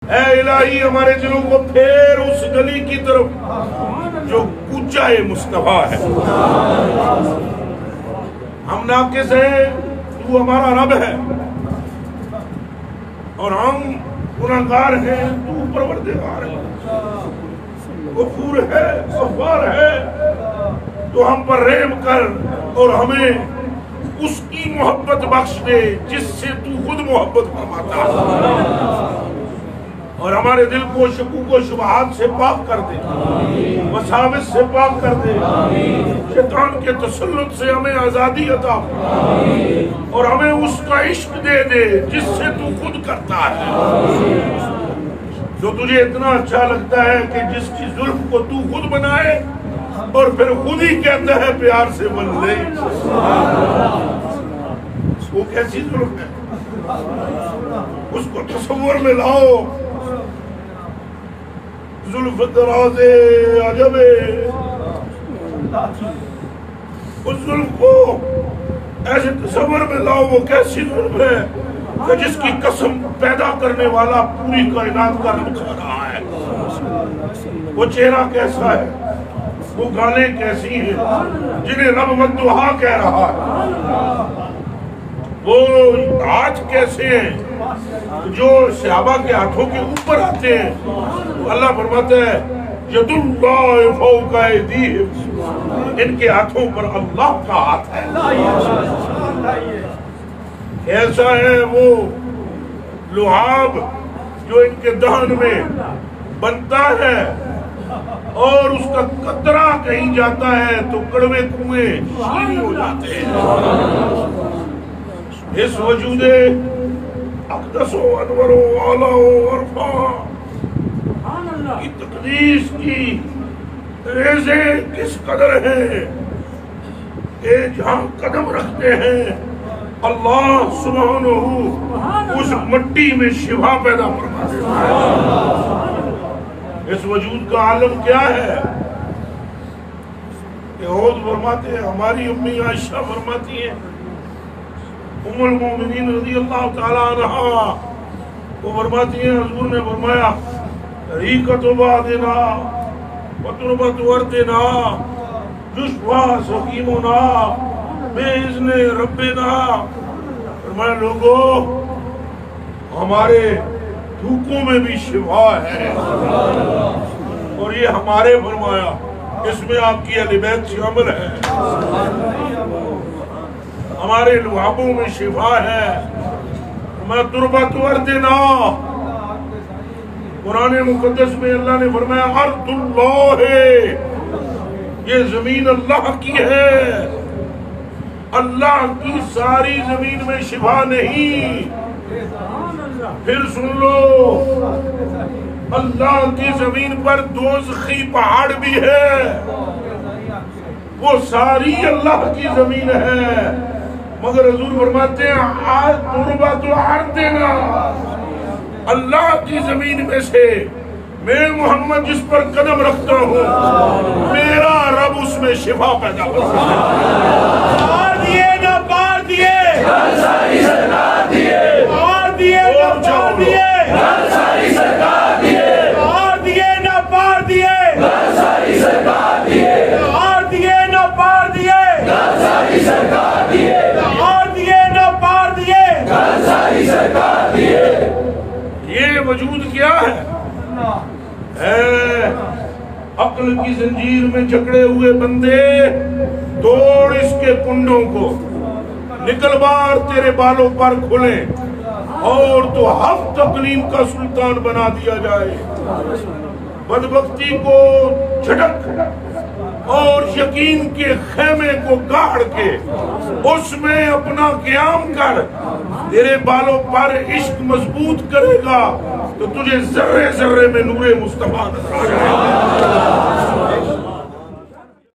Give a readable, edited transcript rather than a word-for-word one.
اے الہی ہمارے دلوں کو پھیر اس گلی کی طرف جو کوچہ مصطفیٰ ہے. ہم ناقص ہیں، تو ہمارا رب ہے، اور ہم گناہگار ہیں، تو پروردگار ہے. غفور ہے، غفار ہے، تو ہم پر رحم کر اور ہمیں اس کی محبت بخش دے جس سے تو خود محبت فرماتا ہے، اور ہمارے دل کو شکوک و شبہات سے پاک کر دے، وساوس سے پاک کر دے، شیطان کے تسلط سے ہمیں آزادی عطا اور ہمیں اس کا عشق دے دے جس سے تو خود کرتا ہے، جو تجھے اتنا اچھا لگتا ہے کہ جس کی زلف کو تو خود بنائے اور پھر خود ہی کہتا ہے پیار سے بن لے. وہ کیسی زلف ہے، اس کو تصور میں لاؤ. زلف دراز عجب، اس زلف کو ایسے تصور میں لاؤ. وہ کیسی زلف ہے کہ جس کی قسم پیدا کرنے والا پوری کائنات کا رب کھا رہا ہے. وہ چہرہ کیسا ہے، وہ گالیں کیسی ہیں جنہیں رب والدہا کہہ رہا ہے. وہ ہاتھ کیسے ہیں جو صحابہ کے ہاتھوں کے اوپر آتے ہیں. اللہ فرماتا ہے ید اللہ فوق ایدیہم، ان کے ہاتھوں پر اللہ کا ہاتھ ہے. ایسا ہے وہ لعاب جو ان کے دہن میں بنتا ہے اور اس کا قطرہ کہیں جاتا ہے تو کڑوے کنویں شیریں ہو جاتے ہیں. اس وجود اقدس و انور و اعلیٰ و عرفہ کی تقدیس کی ریزیں کس قدر ہیں کہ جہاں قدم رکھتے ہیں اللہ سبحانہ اس مٹی میں شفا پیدا فرما دیتا ہے. اس وجود کا عالم کیا ہے کہ حوض فرماتے ہیں، ہماری امی عائشہ فرماتی ہیں، ام المومنین رضی اللہ تعالیٰ عنہا وہ فرماتی ہیں حضور نے فرمایا ریقت بعدنا وتربت وردنا یشفا سقیمنا باذن ربنا. فرمایا لوگوں ہمارے تھوکوں میں بھی شفا ہے، اور یہ ہمارے فرمایا اس میں آپ کی اہل بیت شامل ہے. ہمارے لعابوں میں شفا ہے. میں تربت وردنا، قرآن مقدس میں اللہ نے فرمایا ارض اللہ ہے، یہ زمین اللہ کی ہے. اللہ کی ساری زمین میں شفا نہیں. پھر سن لو، اللہ کی زمین پر دوزخی پہاڑ بھی ہے، وہ ساری اللہ کی زمین ہے، مگر حضور فرماتے ہیں تربت ارضنا، اللہ کی زمین میں سے میں محمد جس پر قدم رکھتا ہوں میرا رب اس میں شفا پیدا کرتا ہے. پار دیے نہ پار دیے، ساری سرکار دیے، پار دیے نہ پار دیے، ساری سرکار دیے، پار دیے نہ پار دیے، ساری سرکار دیے، پار دیے نہ پار دیے، ساری سرکار دیے، پار دیے نہ پار دیے، ساری سرکار دیے. یہ وجود کیا ہے؟ عقل کی زنجیر میں جکڑے ہوئے بندے، توڑ اس کے کنڈوں کو، نکل بار تیرے بالوں پر کھلے اور تو ہفت اقلیم کا سلطان بنا دیا جائے. بدبختی کو جھٹک اور یقین کے خیمے کو گاڑ کے اس میں اپنا قیام کر. تیرے بالوں پر عشق مضبوط کرے گا تو تجھے ذرے ذرے میں نور مصطفیٰ نظر آ جائے گا.